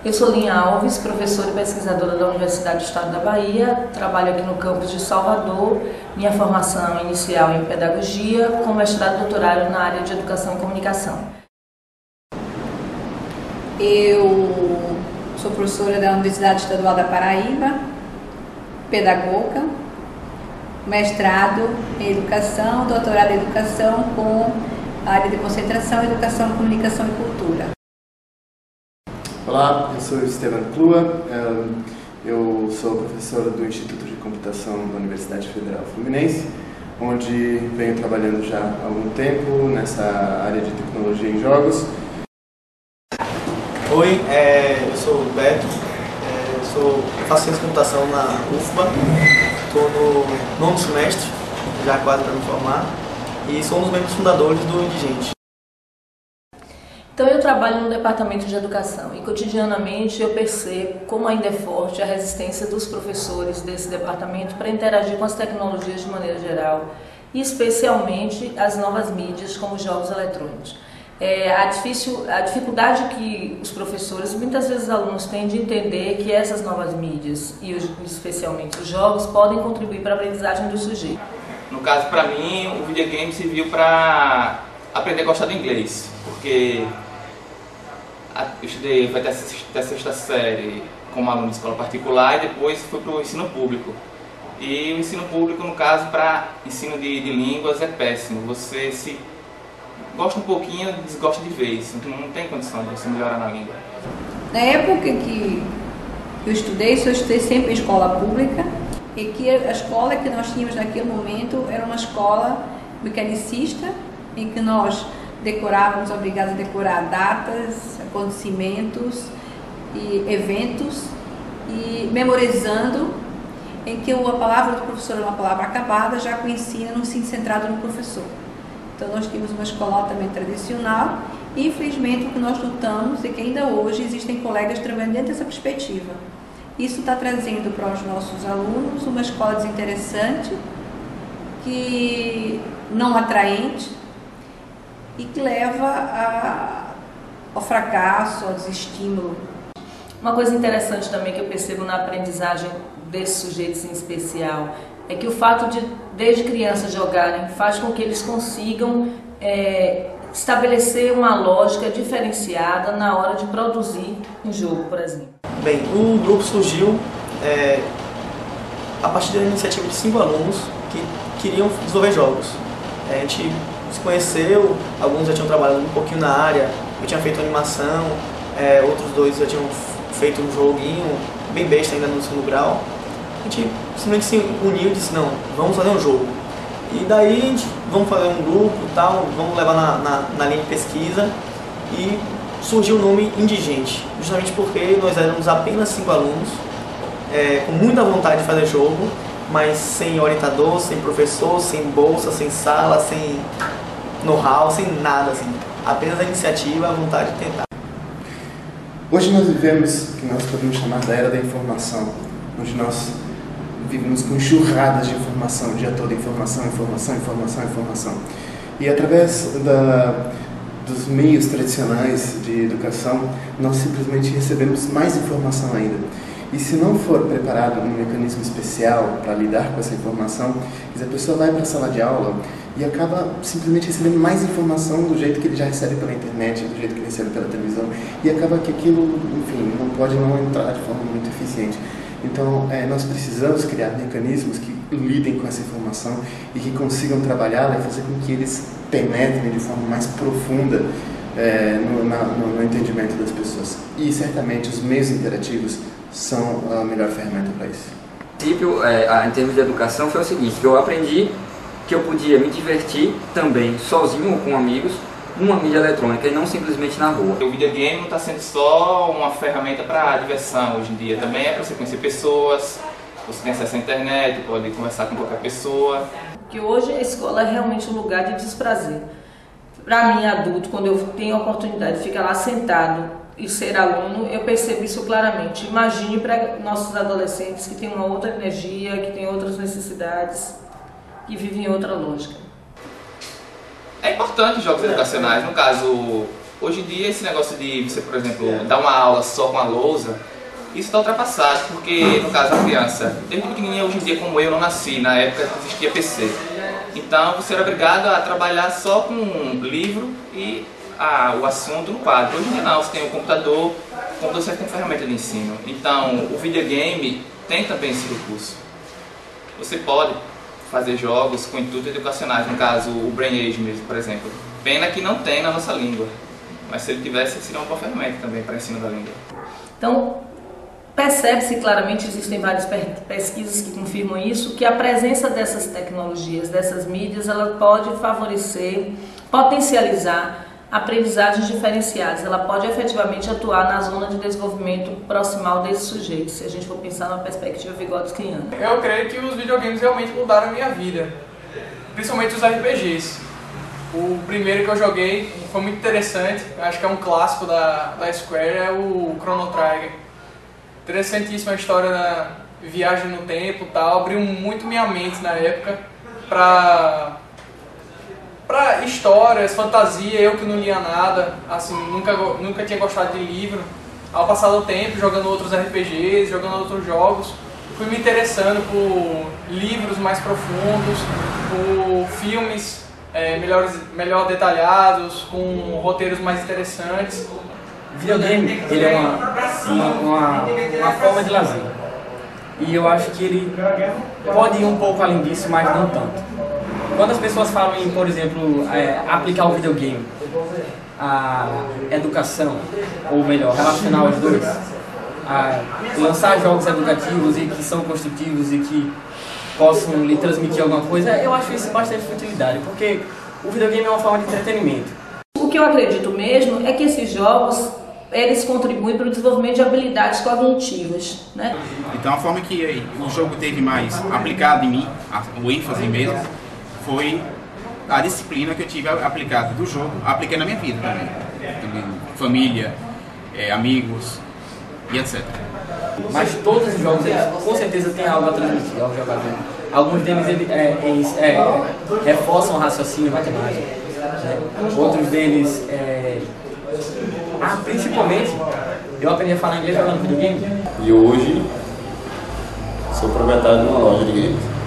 Eu sou Linha Alves, professora e pesquisadora da Universidade do Estado da Bahia, trabalho aqui no campus de Salvador, minha formação inicial em pedagogia, com mestrado e doutorado na área de educação e comunicação. Eu sou professora da Universidade Estadual da Paraíba, pedagoga, mestrado em educação, doutorado em educação com área de concentração, educação, comunicação e cultura. Olá, eu sou Esteban Plua, eu sou professora do Instituto de Computação da Universidade Federal Fluminense, onde venho trabalhando já há algum tempo nessa área de tecnologia em jogos. Oi, eu sou o Beto, eu faço ciência de computação na UFBA, estou no 9º semestre, já quase para me formar, e sou um dos membros fundadores do Indigente. Então eu trabalho no departamento de educação e cotidianamente eu percebo como ainda é forte a resistência dos professores desse departamento para interagir com as tecnologias de maneira geral e especialmente as novas mídias como os jogos eletrônicos. A dificuldade que os professores, muitas vezes os alunos têm de entender que essas novas mídias e especialmente os jogos podem contribuir para a aprendizagem do sujeito. No caso, para mim, o videogame serviu para aprender a gostar do inglês, porque eu estudei até a 6ª série como aluno de escola particular e depois fui para o ensino público. E o ensino público, no caso, para ensino de línguas é péssimo. Você se gosta um pouquinho, desgosta de vez, então não tem condição de você melhorar na língua. Na época que eu estudei sempre em escola pública e que a escola que nós tínhamos naquele momento era uma escola mecanicista em que nós decorávamos, obrigados a decorar datas, acontecimentos e eventos e memorizando em que a palavra do professor é uma palavra acabada, já que o ensino não se centrado no professor. Então nós tínhamos uma escola altamente tradicional e infelizmente o que nós notamos é que ainda hoje existem colegas trabalhando dentro dessa perspectiva. Isso está trazendo para os nossos alunos uma escola desinteressante, que não atraente e que leva ao fracasso, ao desestímulo. Uma coisa interessante também que eu percebo na aprendizagem desses sujeitos em especial é que o fato de, desde criança, jogarem faz com que eles consigam estabelecer uma lógica diferenciada na hora de produzir um jogo, por exemplo. Bem, o grupo surgiu a partir da iniciativa de 5 alunos que queriam desenvolver jogos. A gente se conheceu, alguns já tinham trabalhado um pouquinho na área, eu tinha feito animação, outros 2 já tinham feito um joguinho bem besta ainda no segundo grau. A gente simplesmente se uniu e disse, não, vamos fazer um jogo. E daí a gente, vamos fazer um grupo e tal, vamos levar na linha de pesquisa e surgiu o nome Indigente, justamente porque nós éramos apenas 5 alunos, com muita vontade de fazer jogo, mas sem orientador, sem professor, sem bolsa, sem sala, sem know-how, sem nada, assim. Apenas a iniciativa, a vontade de tentar. Hoje nós vivemos o que nós podemos chamar da era da informação, onde nós vivemos com enxurradas de informação, o dia todo informação. E através dos meios tradicionais de educação, nós simplesmente recebemos mais informação ainda. E se não for preparado um mecanismo especial para lidar com essa informação, a pessoa vai para a sala de aula e acaba simplesmente recebendo mais informação do jeito que ele já recebe pela internet, do jeito que ele recebe pela televisão, e acaba que aquilo, enfim, não pode não entrar de forma muito eficiente. Então, nós precisamos criar mecanismos que lidem com essa informação e que consigam trabalhá-la e fazer com que eles penetrem de forma mais profunda no entendimento das pessoas. E certamente os meios interativos são a melhor ferramenta para isso. O princípio, em termos de educação, foi o seguinte, que eu aprendi que eu podia me divertir também, sozinho ou com amigos, numa mídia eletrônica e não simplesmente na rua. O videogame não está sendo só uma ferramenta para diversão hoje em dia, também é para você conhecer pessoas, você tem acesso à internet, pode conversar com qualquer pessoa. Que hoje a escola é realmente um lugar de desprazer. Para mim, adulto, quando eu tenho a oportunidade de ficar lá sentado e ser aluno, eu percebo isso claramente. Imagine para nossos adolescentes que têm uma outra energia, que têm outras necessidades, que vivem outra lógica. É importante os jogos educacionais, no caso, Hoje em dia, esse negócio de você, por exemplo, dar uma aula só com a lousa, isso está ultrapassado, porque, no caso, a criança, desde pequenininha, hoje em dia, como eu, não nasci na época que existia PC. Então, você era obrigado a trabalhar só com um livro e o assunto no quadro. Hoje em dia, não, você tem o computador você tem ferramenta de ensino. Então, o videogame tem também esse recurso. Você pode fazer jogos com intuitos educacionais, no caso, o Brain Age mesmo, por exemplo. Pena que não tem na nossa língua, mas se ele tivesse, seria uma boa ferramenta também para ensino da língua. Então, percebe-se claramente, existem várias pesquisas que confirmam isso, que a presença dessas tecnologias, dessas mídias, ela pode favorecer, potencializar aprendizagens diferenciadas. Ela pode efetivamente atuar na zona de desenvolvimento proximal desse sujeito, se a gente for pensar numa perspectiva vigotskiana. Eu creio que os videogames realmente mudaram a minha vida, principalmente os RPGs. O primeiro que eu joguei foi muito interessante, acho que é um clássico da Square, é o Chrono Trigger. Interessantíssima a história da viagem no tempo e tal, abriu muito minha mente na época para histórias, fantasia, eu que não lia nada, assim, nunca tinha gostado de livro. Ao passar do tempo, jogando outros RPGs, jogando outros jogos, fui me interessando por livros mais profundos, por filmes melhor detalhados, com roteiros mais interessantes. O videogame, ele é uma forma de lazer. E eu acho que ele pode ir um pouco além disso, mas não tanto. Quando as pessoas falam em, por exemplo, aplicar o videogame à educação, ou melhor, relacionar os dois, lançar jogos educativos e que são construtivos e que possam lhe transmitir alguma coisa, eu acho isso bastante futilidade, porque o videogame é uma forma de entretenimento. O que eu acredito mesmo é que esses jogos, eles contribuem para o desenvolvimento de habilidades cognitivas, né? Então a forma que o jogo teve mais aplicado em mim, o ênfase mesmo, foi a disciplina que eu tive aplicado do jogo, apliquei na minha vida também família, amigos e etc. Mas todos os jogos, eles, com certeza, têm algo a transmitir ao jogador. Alguns deles reforçam o raciocínio matemático, né? Outros deles, principalmente, eu aprendi a falar inglês jogando videogame. E hoje sou proprietário de uma loja de games.